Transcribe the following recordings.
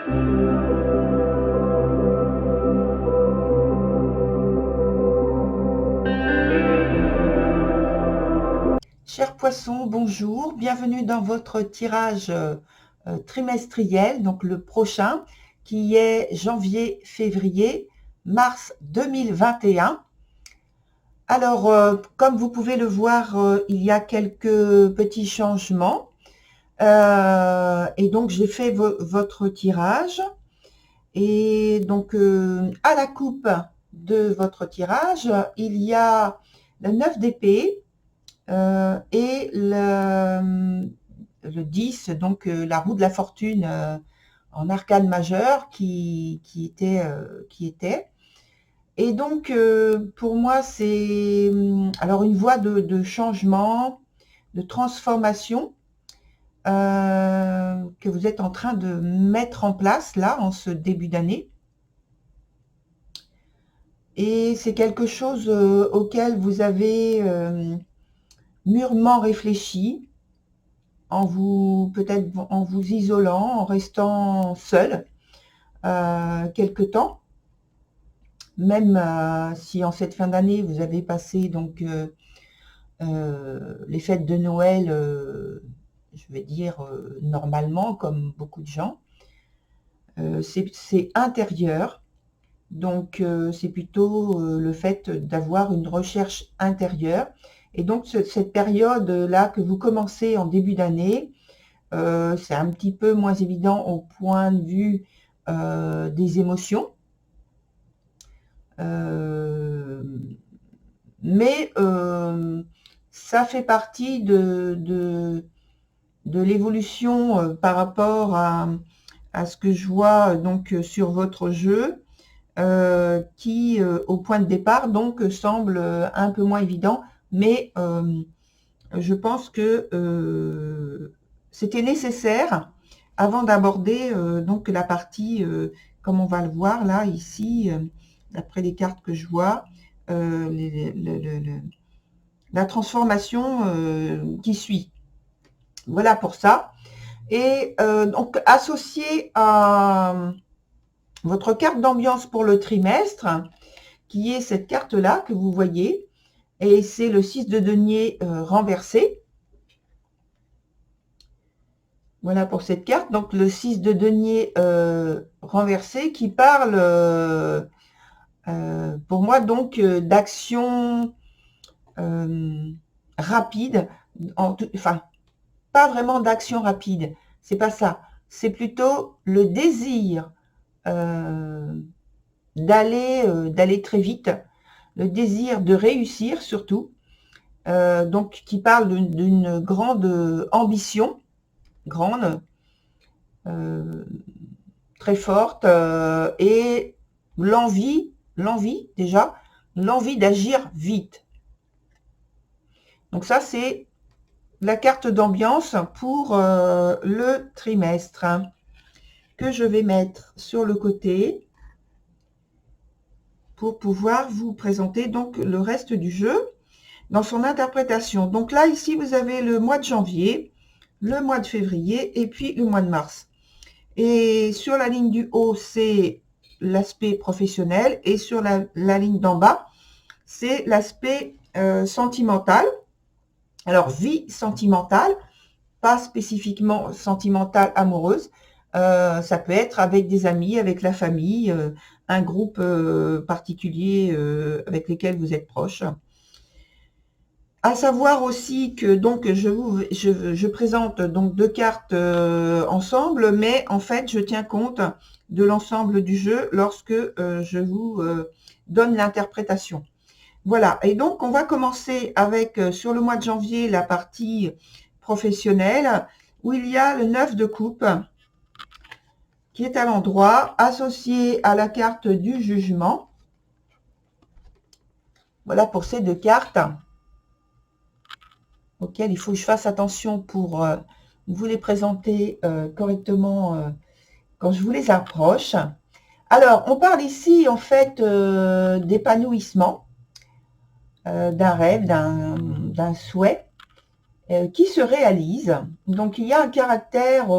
Chers poissons, bonjour, bienvenue dans votre tirage trimestriel, donc le prochain, qui est janvier, février, mars 2021. Alors, comme vous pouvez le voir, il y a quelques petits changements. Et donc, j'ai fait votre tirage. Et donc, à la coupe de votre tirage, il y a le 9 d'épée, et le 10, donc la roue de la fortune en arcane majeur qui était. Et donc, pour moi, c'est alors une voie de changement, de transformation que vous êtes en train de mettre en place là, en ce début d'année. Et c'est quelque chose auquel vous avez mûrement réfléchi, peut-être en vous isolant, en restant seul quelque temps, même si en cette fin d'année vous avez passé donc les fêtes de Noël, je vais dire normalement, comme beaucoup de gens. C'est intérieur, donc c'est plutôt le fait d'avoir une recherche intérieure. Et donc, cette période-là que vous commencez en début d'année, c'est un petit peu moins évident au point de vue des émotions. Mais ça fait partie de l'évolution par rapport à ce que je vois donc sur votre jeu, qui, au point de départ, donc semble un peu moins évident, mais je pense que c'était nécessaire avant d'aborder donc la partie, comme on va le voir là, ici, d'après les cartes que je vois, la transformation qui suit. Voilà pour ça. Et donc, associé à votre carte d'ambiance pour le trimestre, qui est cette carte-là que vous voyez, et c'est le 6 de denier renversé. Voilà pour cette carte. Donc, le 6 de denier renversé qui parle, pour moi, donc, d'action rapide. Enfin, pas vraiment d'action rapide. C'est pas ça. C'est plutôt le désir d'aller très vite, le désir de réussir surtout, donc qui parle d'une grande ambition, grande, très forte, et l'envie déjà, l'envie d'agir vite. Donc ça, c'est la carte d'ambiance pour le trimestre, que je vais mettre sur le côté pour pouvoir vous présenter donc le reste du jeu dans son interprétation. Donc là, ici, vous avez le mois de janvier, le mois de février et puis le mois de mars. Et sur la ligne du haut, c'est l'aspect professionnel, et sur la ligne d'en bas, c'est l'aspect sentimental. Alors, vie sentimentale, pas spécifiquement sentimentale amoureuse, ça peut être avec des amis, avec la famille, un groupe particulier avec lesquels vous êtes proche. À savoir aussi que donc je présente donc deux cartes ensemble, mais en fait je tiens compte de l'ensemble du jeu lorsque je vous donne l'interprétation. Voilà, et donc on va commencer avec sur le mois de janvier la partie professionnelle, où il y a le 9 de coupe qui est à l'endroit, associé à la carte du jugement. Voilà pour ces deux cartes auxquelles il faut que je fasse attention pour vous les présenter correctement quand je vous les approche. Alors, on parle ici en fait d'épanouissement, d'un rêve, d'un souhait qui se réalise. Donc, il y a un caractère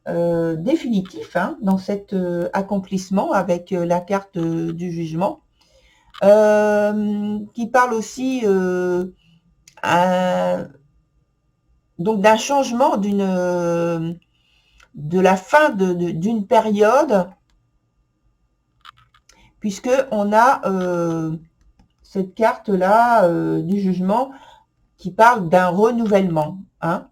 définitif hein, dans cet accomplissement avec la carte du jugement, qui parle aussi donc d'un changement de la fin d'une période, puisque on a cette carte là du jugement qui parle d'un renouvellement hein.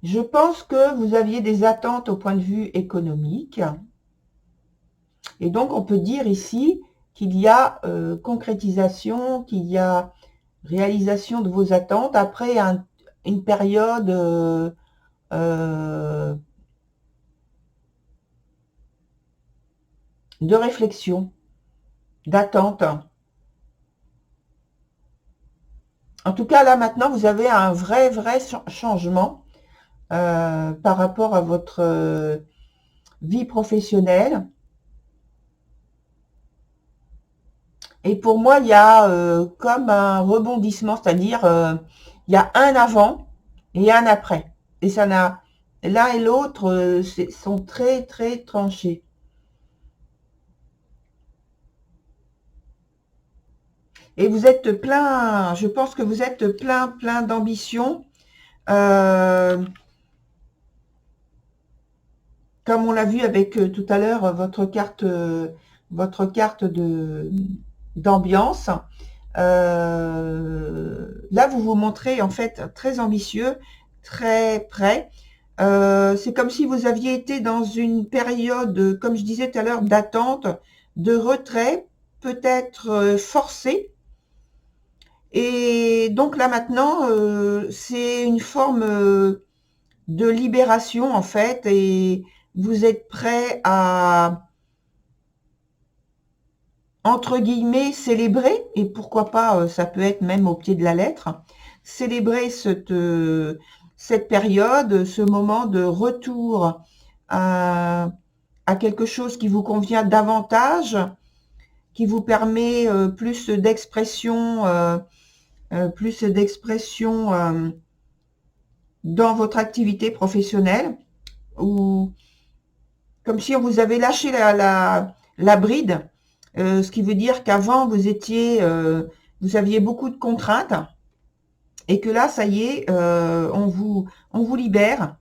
Je pense que vous aviez des attentes au point de vue économique. Et donc, on peut dire ici qu'il y a concrétisation, qu'il y a réalisation de vos attentes après une période de réflexion, d'attente. En tout cas, là, maintenant, vous avez un vrai changement par rapport à votre vie professionnelle. Et pour moi, il y a comme un rebondissement, c'est-à-dire il y a un avant et un après. Et ça n'a l'un et l'autre sont très tranchés. Et vous êtes plein, je pense que vous êtes plein d'ambition. Comme on l'a vu avec tout à l'heure votre carte d'ambiance. Là, vous vous montrez en fait très ambitieux, très prêt. C'est comme si vous aviez été dans une période, comme je disais tout à l'heure, d'attente, de retrait, peut-être forcé. Et donc là maintenant, c'est une forme de libération en fait, et vous êtes prêt à, entre guillemets, célébrer, et pourquoi pas, ça peut être même au pied de la lettre, célébrer cette période, ce moment de retour à quelque chose qui vous convient davantage, qui vous permet plus d'expression dans votre activité professionnelle, ou comme si on vous avait lâché la bride, ce qui veut dire qu'avant vous aviez beaucoup de contraintes, et que là, ça y est, on vous libère.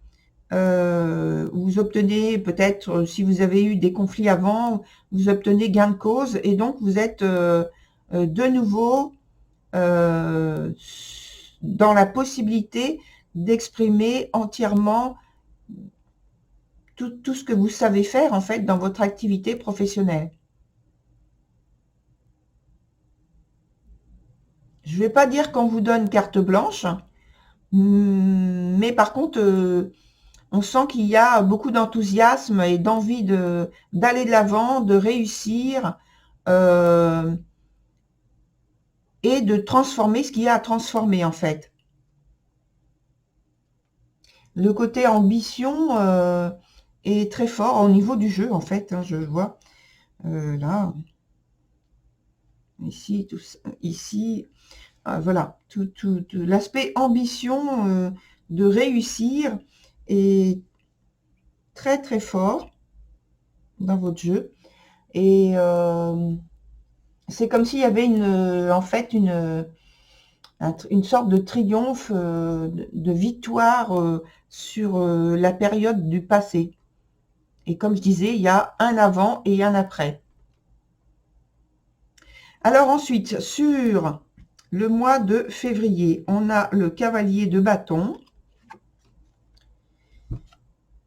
Vous obtenez peut-être, si vous avez eu des conflits avant, vous obtenez gain de cause, et donc vous êtes de nouveau dans la possibilité d'exprimer entièrement tout ce que vous savez faire en fait dans votre activité professionnelle. Je ne vais pas dire qu'on vous donne carte blanche, mais par contre, on sent qu'il y a beaucoup d'enthousiasme et d'envie d'aller de l'avant, de réussir et de transformer ce qu'il y a à transformer en fait. Le côté ambition est très fort au niveau du jeu en fait, hein, je vois là, ici, tout ça, ici, voilà, tout l'aspect ambition de réussir est très fort dans votre jeu, et c'est comme s'il y avait en fait une sorte de triomphe, de victoire sur la période du passé. Et comme je disais, il y a un avant et un après. Alors ensuite, sur le mois de février, on a le cavalier de bâton.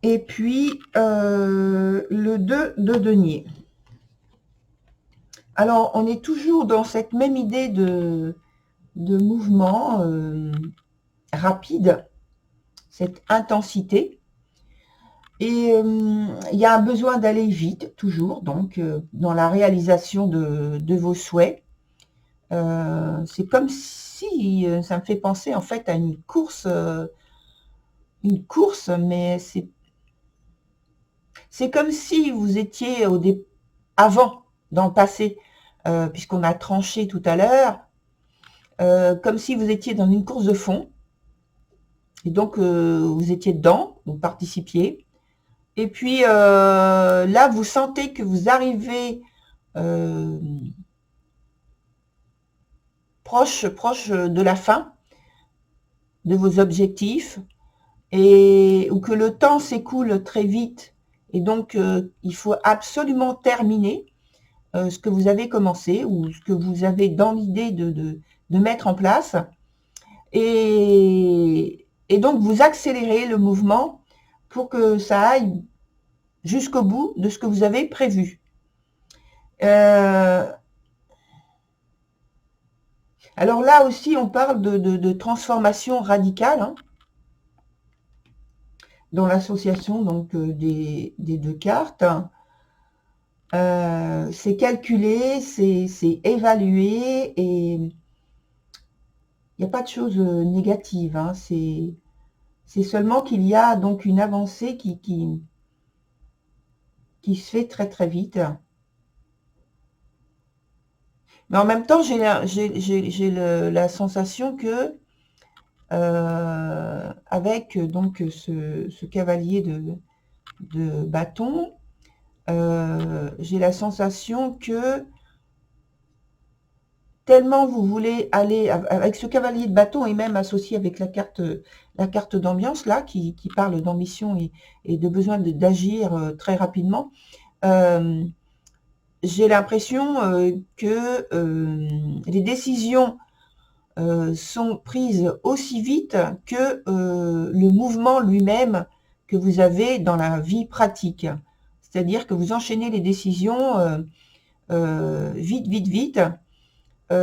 Et puis, le 2 de denier. Alors, on est toujours dans cette même idée de mouvement rapide, cette intensité. Et il y a un besoin d'aller vite, toujours, donc, dans la réalisation de vos souhaits. C'est comme si, ça me fait penser en fait à une course, mais c'est comme si vous étiez avant, dans le passé, puisqu'on a tranché tout à l'heure, comme si vous étiez dans une course de fond, Et donc, vous étiez dedans, vous participiez. Et puis, là, vous sentez que vous arrivez proche de la fin de vos objectifs, et ou que le temps s'écoule très vite. Et donc, il faut absolument terminer ce que vous avez commencé ou ce que vous avez dans l'idée de mettre en place. Et donc, vous accélérez le mouvement pour que ça aille jusqu'au bout de ce que vous avez prévu. Alors là aussi, on parle de transformation radicale, hein, dans l'association donc des deux cartes. C'est calculé, c'est évalué, et il n'y a pas de choses négatives, hein. C'est seulement qu'il y a donc une avancée qui se fait très très vite. Mais en même temps, j'ai la sensation que avec donc ce cavalier de bâton, j'ai la sensation que tellement vous voulez aller avec ce cavalier de bâton, et même associé avec la carte d'ambiance là qui parle d'ambition et de besoin d'agir très rapidement. J'ai l'impression que les décisions sont prises aussi vite que le mouvement lui-même que vous avez dans la vie pratique. C'est-à-dire que vous enchaînez les décisions vite,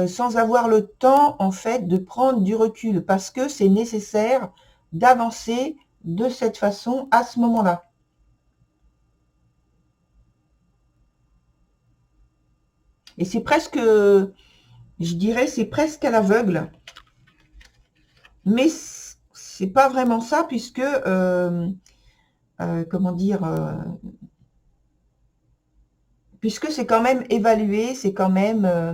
sans avoir le temps en fait de prendre du recul, parce que c'est nécessaire d'avancer de cette façon à ce moment-là. Et c'est presque, je dirais, c'est presque à l'aveugle. Mais c'est pas vraiment ça, puisque, comment dire, puisque c'est quand même évalué, c'est quand même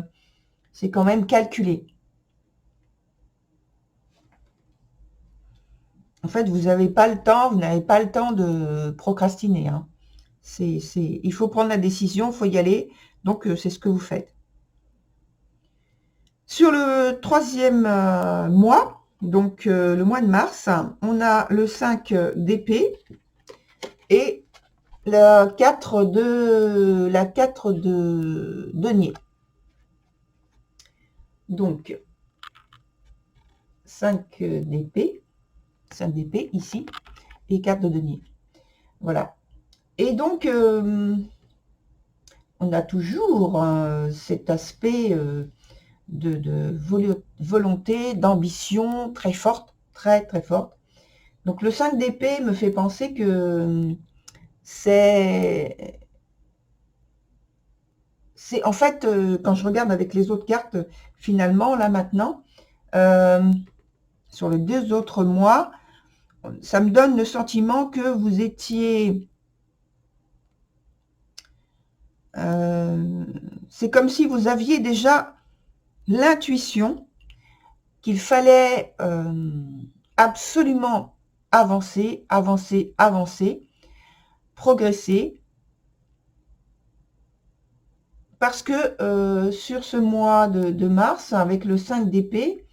calculé. En fait, vous n'avez pas le temps, vous n'avez pas le temps de procrastiner, hein. Il faut prendre la décision, il faut y aller. Donc, c'est ce que vous faites. Sur le troisième mois, donc le mois de mars, on a le 5 d'épée et la 4 de denier. Donc, 5 d'épée ici, et 4 de denier. Voilà. Et donc, on a toujours cet aspect de volonté, d'ambition très forte, très très forte. Donc le 5 d'épée me fait penser que c'est en fait, quand je regarde avec les autres cartes, finalement, là maintenant, sur les 2 autres mois, ça me donne le sentiment que vous étiez... c'est comme si vous aviez déjà l'intuition qu'il fallait absolument avancer, progresser, parce que sur ce mois de mars, avec le 5 d'épée,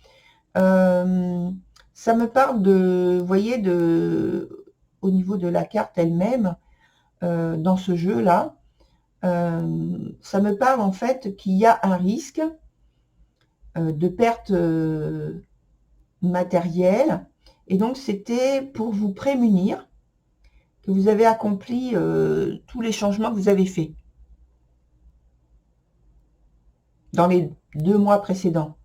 ça me parle de, vous voyez, au niveau de la carte elle-même, dans ce jeu-là, ça me parle en fait qu'il y a un risque de perte matérielle, et donc c'était pour vous prémunir que vous avez accompli tous les changements que vous avez faits dans les 2 mois précédents,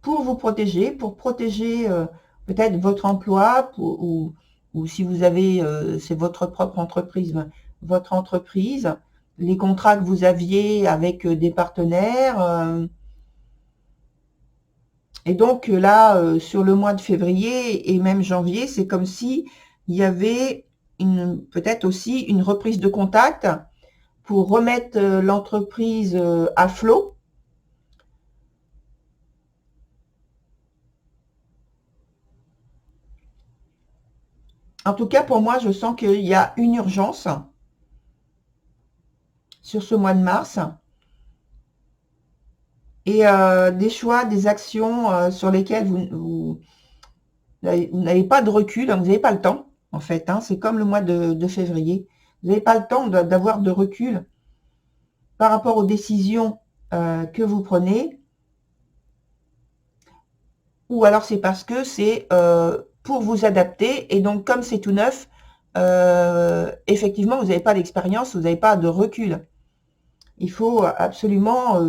pour vous protéger, pour protéger peut-être votre emploi, ou si vous avez, c'est votre propre entreprise, votre entreprise, les contrats que vous aviez avec des partenaires. Et donc là, sur le mois de février et même janvier, c'est comme si il y avait peut-être aussi une reprise de contact pour remettre l'entreprise à flot. En tout cas, pour moi, je sens qu'il y a une urgence sur ce mois de mars et des choix, des actions sur lesquelles vous n'avez pas de recul, hein, vous n'avez pas le temps, en fait. Hein, c'est comme le mois de février. Vous n'avez pas le temps d'avoir de recul par rapport aux décisions que vous prenez, ou alors c'est parce que c'est pour vous adapter, et donc comme c'est tout neuf, effectivement, vous n'avez pas d'expérience, vous n'avez pas de recul. Il faut absolument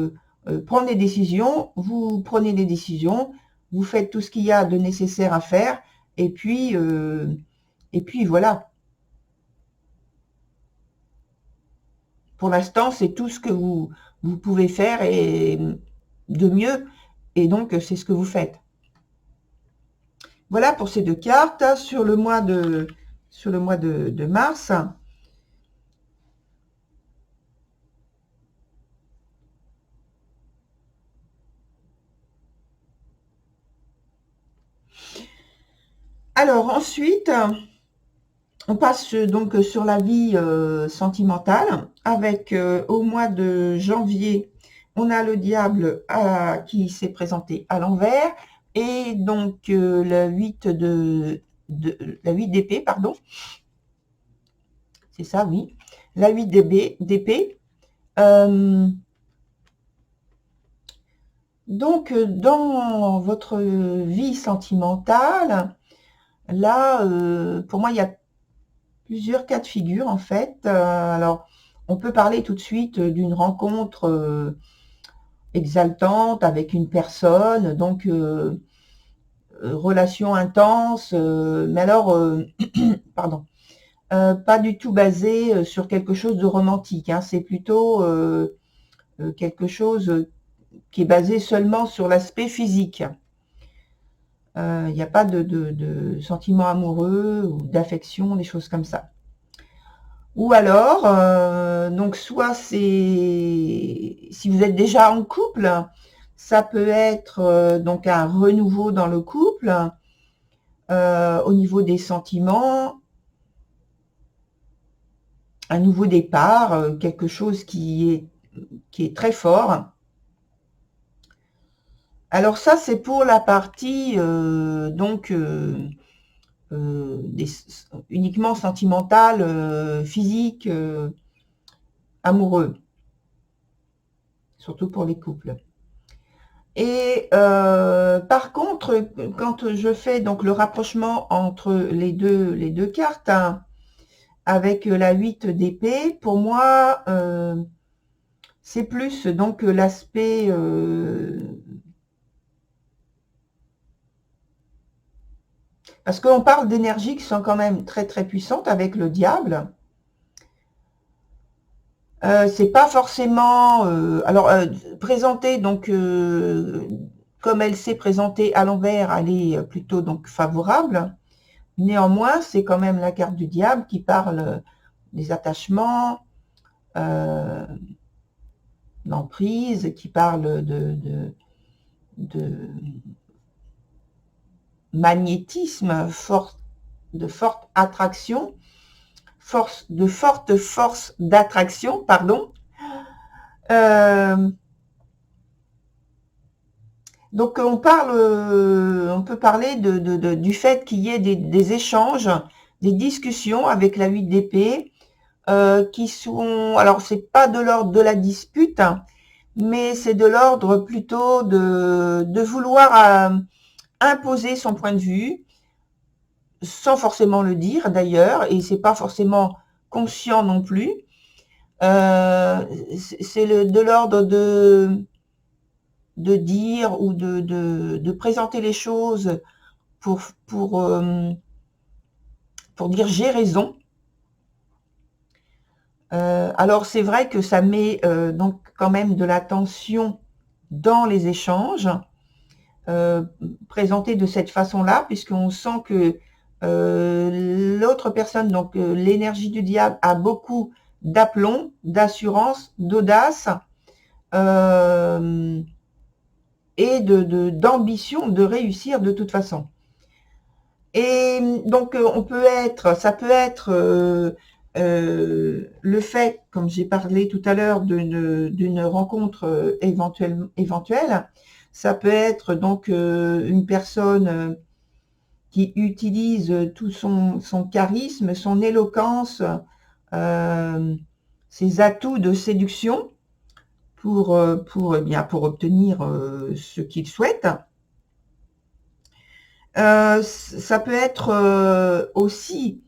prendre des décisions, vous prenez des décisions, vous faites tout ce qu'il y a de nécessaire à faire, et puis voilà. Pour l'instant, c'est tout ce que vous pouvez faire et de mieux, et donc c'est ce que vous faites. Voilà pour ces deux cartes sur le mois de mars. Alors ensuite, on passe donc sur la vie sentimentale avec au mois de janvier, on a le diable qui s'est présenté à l'envers et donc la 8 la 8 d'épée, pardon. C'est ça, oui. La 8 d'épée. Donc, dans votre vie sentimentale, là, pour moi, il y a plusieurs cas de figure, en fait. Alors, on peut parler tout de suite d'une rencontre exaltante avec une personne, donc relation intense, mais alors, pardon, pas du tout basée sur quelque chose de romantique, hein, c'est plutôt quelque chose qui est basé seulement sur l'aspect physique. Il n'y a pas de sentiments amoureux ou d'affection, des choses comme ça. Ou alors, donc soit c'est si vous êtes déjà en couple, ça peut être donc un renouveau dans le couple au niveau des sentiments, un nouveau départ, quelque chose qui est très fort. Alors ça, c'est pour la partie donc uniquement sentimentale, physique, amoureux, surtout pour les couples. Et par contre, quand je fais donc le rapprochement entre les deux cartes, hein, avec la 8 d'épée, pour moi, c'est plus donc l'aspect parce qu'on parle d'énergies qui sont quand même très très puissantes avec le diable. C'est pas forcément alors présentée donc comme elle s'est présentée à l'envers, elle est plutôt donc favorable. Néanmoins, c'est quand même la carte du diable qui parle des attachements, d'emprise, qui parle de magnétisme, de forte attraction, de forte force d'attraction, pardon. Donc on peut parler du fait qu'il y ait des échanges, des discussions avec la 8 d'épée qui sont, alors c'est pas de l'ordre de la dispute, hein, mais c'est de l'ordre plutôt de vouloir imposer son point de vue, sans forcément le dire d'ailleurs, et c'est pas forcément conscient non plus. C'est de l'ordre de dire ou de présenter les choses pour, pour, pour dire j'ai raison. Alors c'est vrai que ça met donc quand même de la tension dans les échanges, présentés de cette façon-là, puisqu'on sent que l'autre personne, donc l'énergie du diable, a beaucoup d'aplomb, d'assurance, d'audace et d'ambition de réussir de toute façon. Et donc, ça peut être le fait, comme j'ai parlé tout à l'heure, d'une rencontre éventuelle. Ça peut être donc une personne qui utilise tout son charisme, son éloquence, ses atouts de séduction pour obtenir ce qu'il souhaite. Ça peut être aussi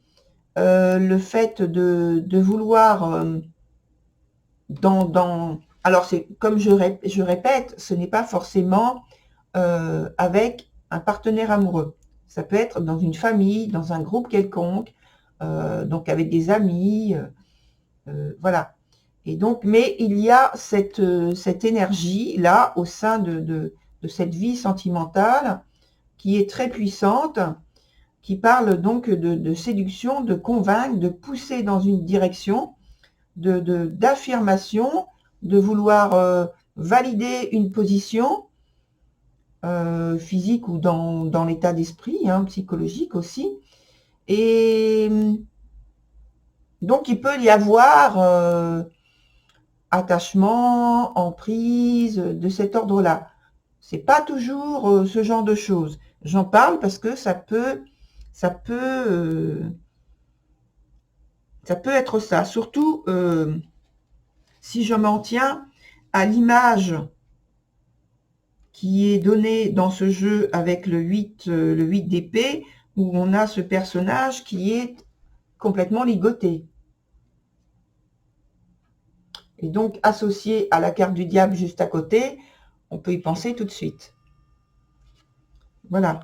le fait de vouloir alors c'est comme je répète, ce n'est pas forcément avec un partenaire amoureux. Ça peut être dans une famille, dans un groupe quelconque, donc avec des amis, voilà. Et donc, mais il y a cette énergie là au sein de cette vie sentimentale qui est très puissante, qui parle donc de séduction, de convaincre, de pousser dans une direction, d'affirmation, de vouloir valider une position physique ou dans l'état d'esprit, psychologique aussi. Et donc, il peut y avoir attachement, emprise, de cet ordre-là. C'est pas toujours ce genre de choses. J'en parle parce que ça peut être ça. Surtout si je m'en tiens à l'image qui est donnée dans ce jeu avec le 8 d'épée, où on a ce personnage qui est complètement ligoté. Et donc, associé à la carte du diable juste à côté, on peut y penser tout de suite. Voilà.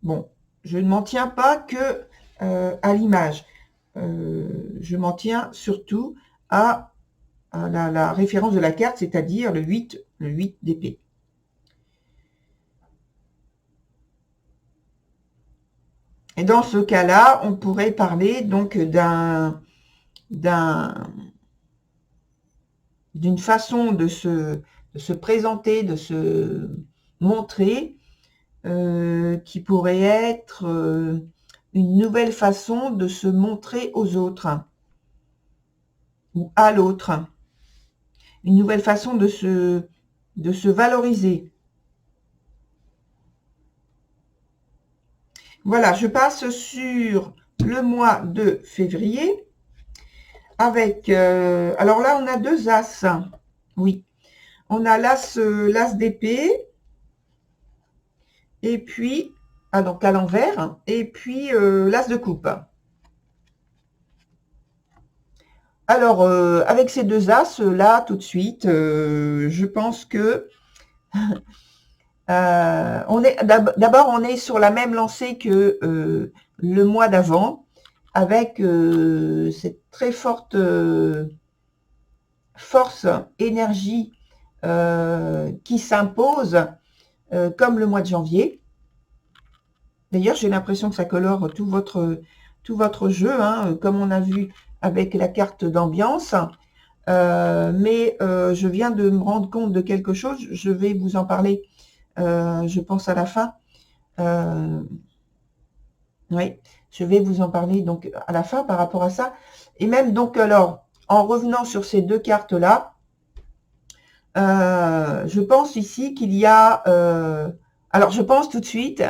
Bon, je ne m'en tiens pas que à l'image. Je m'en tiens surtout à la référence de la carte, c'est-à-dire le 8 d'épée. Et dans ce cas-là, on pourrait parler donc d'une façon de se présenter, de se montrer, qui pourrait être une nouvelle façon de se montrer aux autres ou à l'autre, une nouvelle façon de se valoriser. Voilà, je passe sur le mois de février avec, alors là on a deux as, oui, on a l'as d'épée, et puis, donc à l'envers, et puis l'as de coupe. Alors, avec ces deux as, là, tout de suite, je pense que d'abord, on est sur la même lancée que le mois d'avant, avec cette très forte force, énergie qui s'impose, comme le mois de janvier. D'ailleurs, j'ai l'impression que ça colore tout votre jeu, comme on a vu avec la carte d'ambiance. Mais je viens de me rendre compte de quelque chose. Je vais vous en parler, je pense, à la fin. Oui, je vais vous en parler donc à la fin par rapport à ça. Et même donc, alors, en revenant sur ces deux cartes-là, je pense ici qu'il y a... alors, je pense tout de suite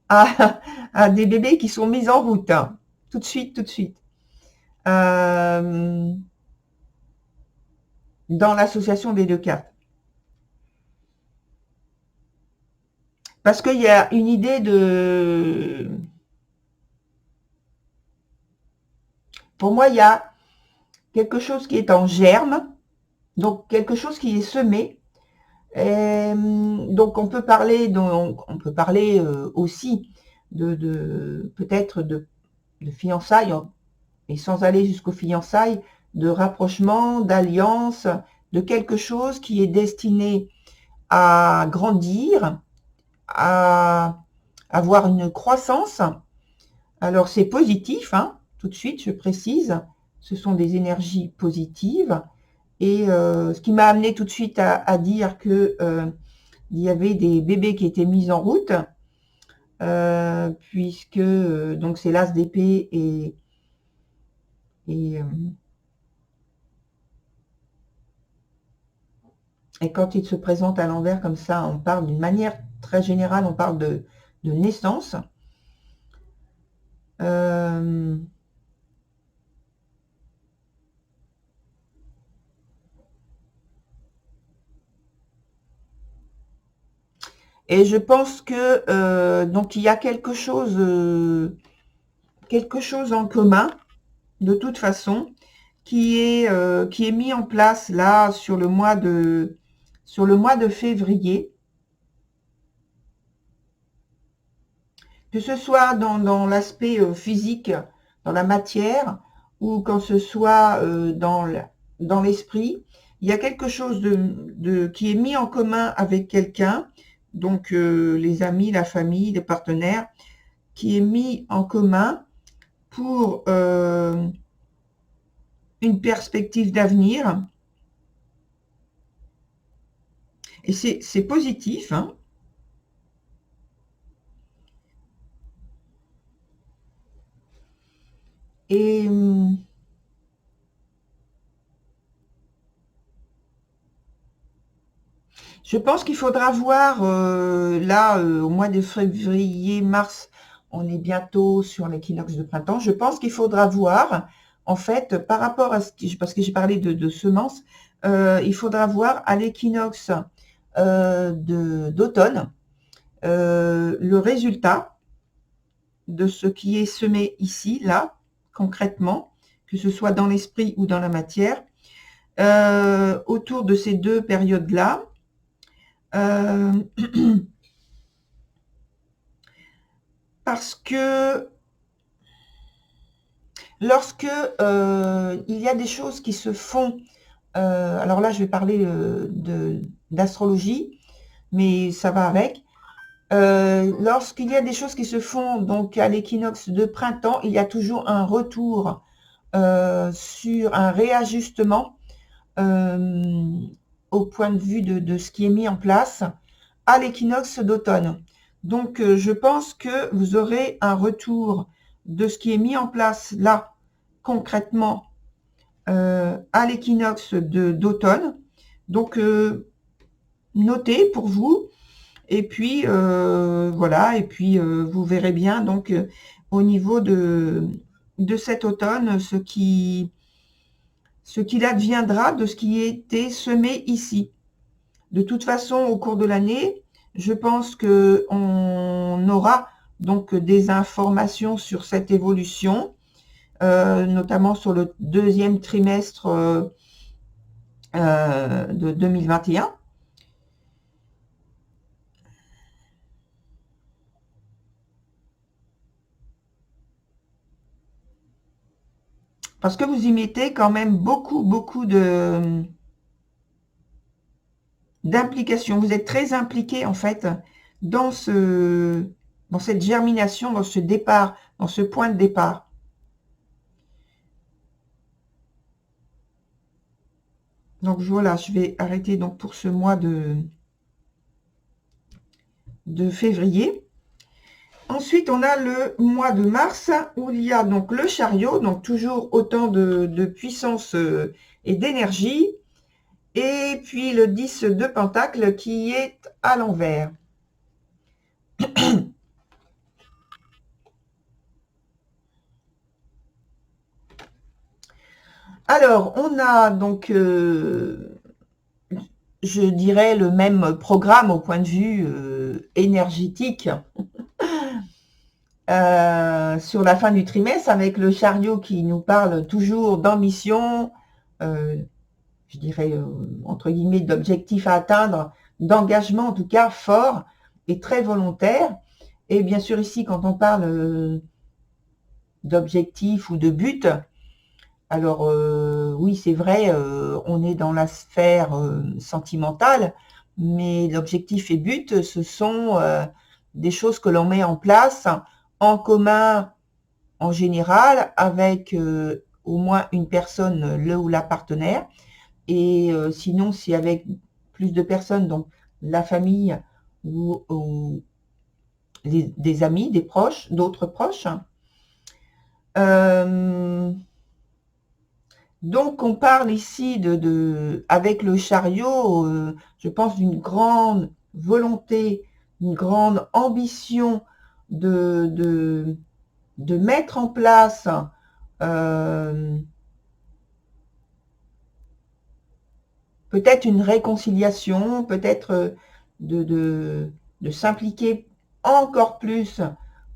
à des bébés qui sont mis en route. Tout de suite, tout de suite. Dans l'association des deux cartes. Parce qu'il y a une idée de... Pour moi, il y a quelque chose qui est en germe, donc quelque chose qui est semé. Et donc on peut parler aussi de peut-être de fiançailles, et sans aller jusqu'aux fiançailles, de rapprochement, d'alliance, de quelque chose qui est destiné à grandir, à avoir une croissance. Alors c'est positif, tout de suite, je précise, ce sont des énergies positives. Et ce qui m'a amené tout de suite à dire que il y avait des bébés qui étaient mis en route, puisque donc c'est l'as d'épée et, et quand il se présente à l'envers comme ça, on parle d'une manière très générale, on parle de naissance. Et je pense que donc il y a quelque chose en commun, de toute façon, qui est mis en place là sur le mois de février, que ce soit dans l'aspect physique, dans la matière, ou quand ce soit dans l'esprit. Il y a quelque chose qui est mis en commun avec quelqu'un, donc les amis, la famille, les partenaires, qui est mis en commun pour une perspective d'avenir. Et c'est positif, hein. Et je pense qu'il faudra voir, là, au mois de février, mars, on est bientôt sur l'équinoxe de printemps. Je pense qu'il faudra voir, en fait, par rapport à parce que j'ai parlé de semences, il faudra voir à l'équinoxe d'automne le résultat de ce qui est semé ici, là, concrètement, que ce soit dans l'esprit ou dans la matière, autour de ces deux périodes-là. Parce que lorsque il y a des choses qui se font, alors là je vais parler d'astrologie, mais ça va avec. Lorsqu'il y a des choses qui se font donc à l'équinoxe de printemps, il y a toujours un retour sur un réajustement au point de vue de ce qui est mis en place à l'équinoxe d'automne. Donc, je pense que vous aurez un retour de ce qui est mis en place là, concrètement, à l'équinoxe d'automne. Donc, notez pour vous. Et puis, voilà. Et puis, vous verrez bien, donc, au niveau de cet automne, ce qu'il adviendra de ce qui a été semé ici. De toute façon, au cours de l'année, je pense qu'on aura donc des informations sur cette évolution, notamment sur le deuxième trimestre de 2021. Parce que vous y mettez quand même beaucoup d'implication. Vous êtes très impliqué en fait dans cette germination, dans ce départ, dans ce point de départ. Donc voilà, je vais arrêter donc pour ce mois de février. Ensuite, on a le mois de mars où il y a donc le chariot, donc toujours autant de puissance et d'énergie. Et puis le 10 de pentacle qui est à l'envers. Alors, on a donc, je dirais, le même programme au point de vue énergétique sur la fin du trimestre, avec le chariot qui nous parle toujours d'ambition, je dirais, entre guillemets, d'objectifs à atteindre, d'engagement en tout cas fort et très volontaire. Et bien sûr ici, quand on parle d'objectifs ou de buts, alors oui, c'est vrai, on est dans la sphère sentimentale, mais l'objectif et but, ce sont des choses que l'on met en place en commun en général avec au moins une personne, le ou la partenaire, et sinon c'est avec plus de personnes, donc la famille ou des amis, des proches, d'autres proches. Donc, on parle ici avec le chariot, je pense d'une grande volonté, une grande ambition de mettre en place peut-être une réconciliation, peut-être de s'impliquer encore plus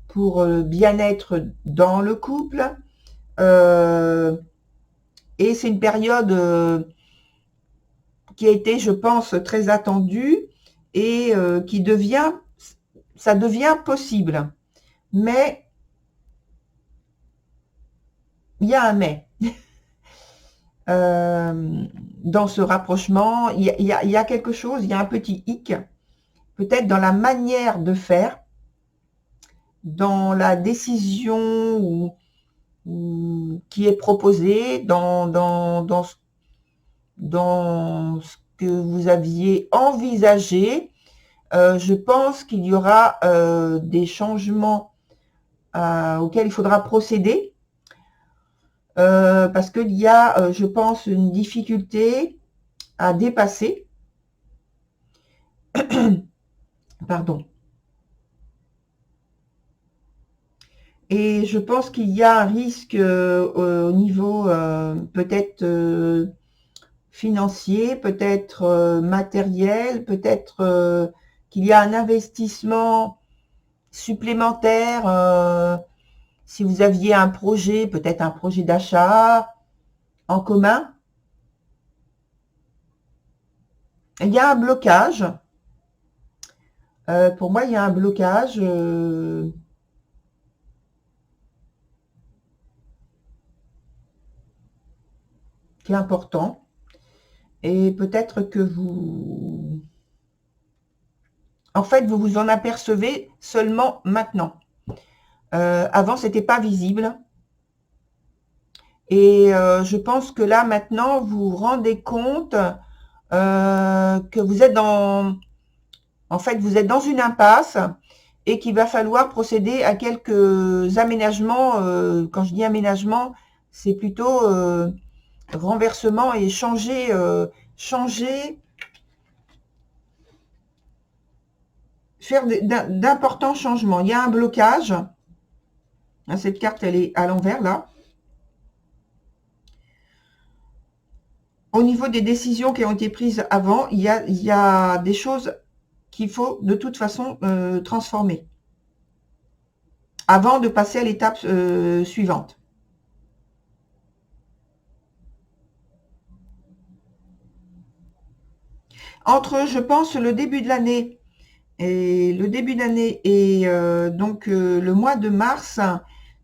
pour le bien-être dans le couple. Et c'est une période qui a été, je pense, très attendue et ça devient possible. Mais, il y a un mais. Dans ce rapprochement, il y a quelque chose, il y a un petit hic, peut-être dans la manière de faire, dans la décision qui est proposée, dans ce que vous aviez envisagé. Je pense qu'il y aura des changements auxquels il faudra procéder, parce qu'il y a, je pense, une difficulté à dépasser. Pardon. Et je pense qu'il y a un risque au niveau peut-être financier, peut-être matériel, peut-être qu'il y a un investissement supplémentaire. Si vous aviez un projet, peut-être un projet d'achat en commun, il y a un blocage. Pour moi, il y a un blocage qui est important. Et peut-être que en fait, vous vous en apercevez seulement maintenant. Avant, c'était pas visible. Et je pense que là, maintenant, vous vous rendez compte que vous êtes en fait, vous êtes dans une impasse et qu'il va falloir procéder à quelques aménagements. Quand je dis aménagement, c'est plutôt renversement et changer, faire d'importants changements. Il y a un blocage. Cette carte, elle est à l'envers, là. Au niveau des décisions qui ont été prises avant, il y a des choses qu'il faut de toute façon transformer avant de passer à l'étape suivante. Entre, je pense, le début de l'année et donc le mois de mars,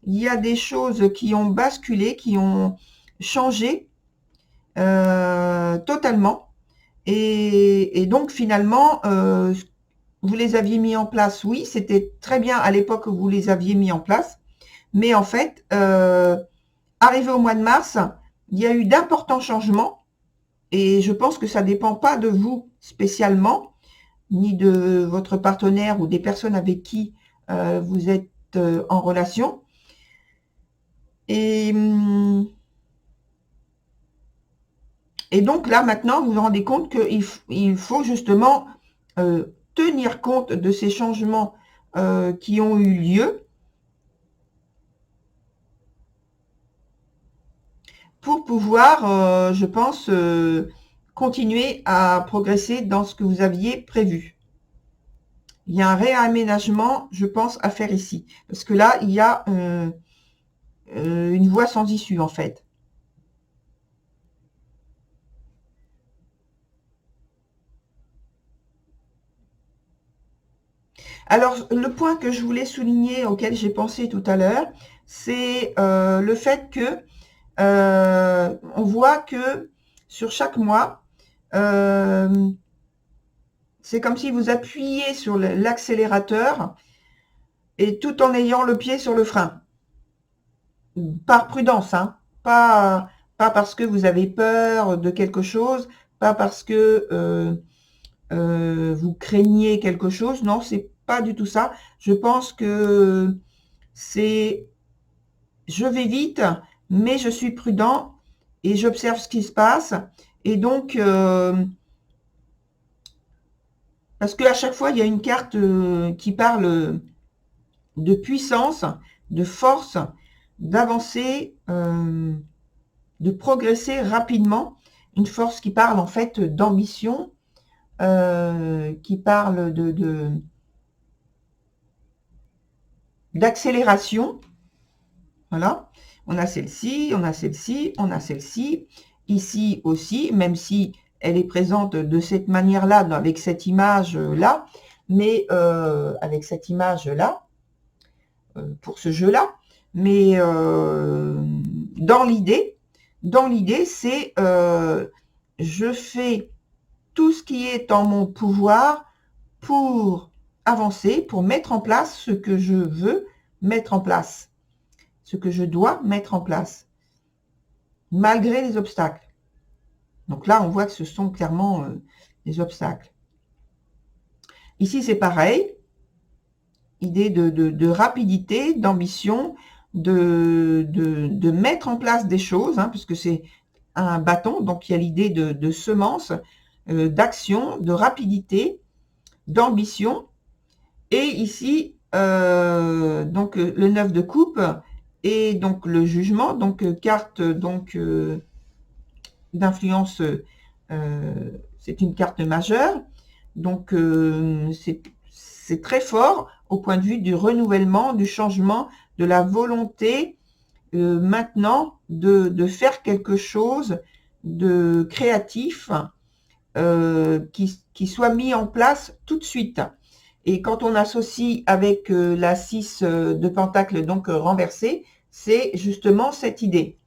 il y a des choses qui ont basculé, qui ont changé totalement. Et donc finalement, vous les aviez mis en place, oui, c'était très bien à l'époque où vous les aviez mis en place, mais en fait, arrivé au mois de mars, il y a eu d'importants changements, et je pense que ça ne dépend pas de vous spécialement, ni de votre partenaire ou des personnes avec qui vous êtes en relation. Et donc là, maintenant, vous vous rendez compte qu'il faut justement tenir compte de ces changements qui ont eu lieu pour pouvoir, je pense, continuer à progresser dans ce que vous aviez prévu. Il y a un réaménagement, je pense, à faire ici. Parce que là, il y a une voie sans issue, en fait. Alors, le point que je voulais souligner, auquel j'ai pensé tout à l'heure, c'est le fait que on voit que sur chaque mois, c'est comme si vous appuyez sur l'accélérateur et tout en ayant le pied sur le frein. Par prudence, hein, pas parce que vous avez peur de quelque chose, pas parce que vous craignez quelque chose, non, c'est pas du tout ça. Je pense que c'est, je vais vite, mais je suis prudent et j'observe ce qui se passe. Et donc, parce qu'à chaque fois, il y a une carte qui parle de puissance, de force, d'avancer, de progresser rapidement. Une force qui parle en fait d'ambition, qui parle d'accélération. Voilà. On a celle-ci, on a celle-ci, on a celle-ci. Ici aussi, même si elle est présente de cette manière-là, avec cette image-là, mais avec cette image-là, pour ce jeu-là. Mais dans l'idée, c'est je fais tout ce qui est en mon pouvoir pour avancer, pour mettre en place ce que je veux mettre en place, ce que je dois mettre en place, malgré les obstacles. Donc là, on voit que ce sont clairement des obstacles. Ici, c'est pareil. Idée de rapidité, d'ambition, de mettre en place des choses, hein, puisque c'est un bâton, donc il y a l'idée de semence, d'action, de rapidité, d'ambition. Et ici, donc le 9 de coupe et donc le jugement, donc carte donc d'influence, c'est une carte majeure. Donc c'est très fort au point de vue du renouvellement, du changement, de la volonté maintenant de faire quelque chose de créatif qui soit mis en place tout de suite. Et quand on associe avec la 6 de pentacle, donc renversée, c'est justement cette idée.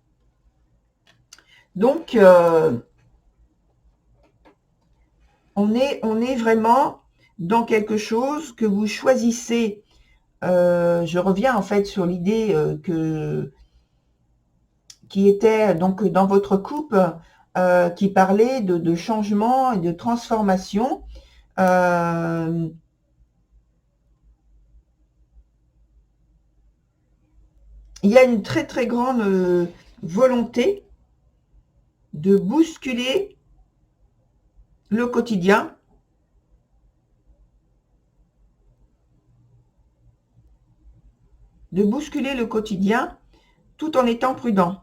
Donc, on est vraiment dans quelque chose que vous choisissez. Je reviens en fait sur l'idée qui était donc dans votre coupe, qui parlait de changement et de transformation. Il y a une très très grande volonté de bousculer le quotidien, tout en étant prudent.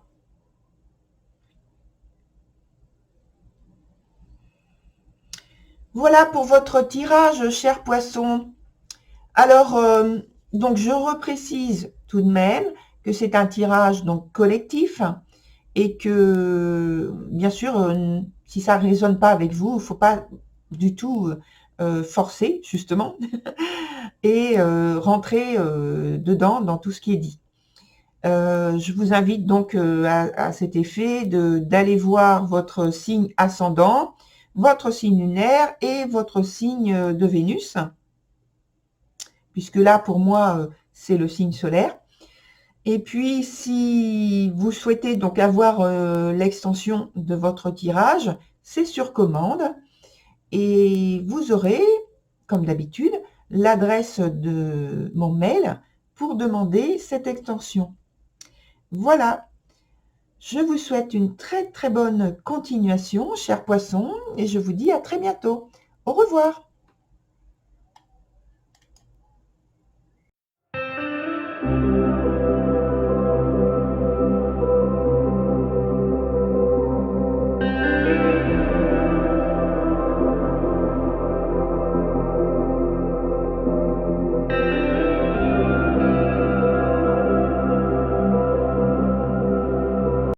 Voilà pour votre tirage, cher poisson. Alors, donc je reprécise tout de même que c'est un tirage donc collectif et que, bien sûr, si ça ne résonne pas avec vous, il ne faut pas du tout forcer, justement, et rentrer dedans dans tout ce qui est dit. Je vous invite donc à cet effet d'aller voir votre signe ascendant, votre signe lunaire et votre signe de Vénus, puisque là, pour moi, c'est le signe solaire. Et puis, si vous souhaitez donc avoir l'extension de votre tirage, c'est sur commande. Et vous aurez, comme d'habitude, l'adresse de mon mail pour demander cette extension. Voilà. Je vous souhaite une très très bonne continuation, chers poissons, et je vous dis à très bientôt. Au revoir.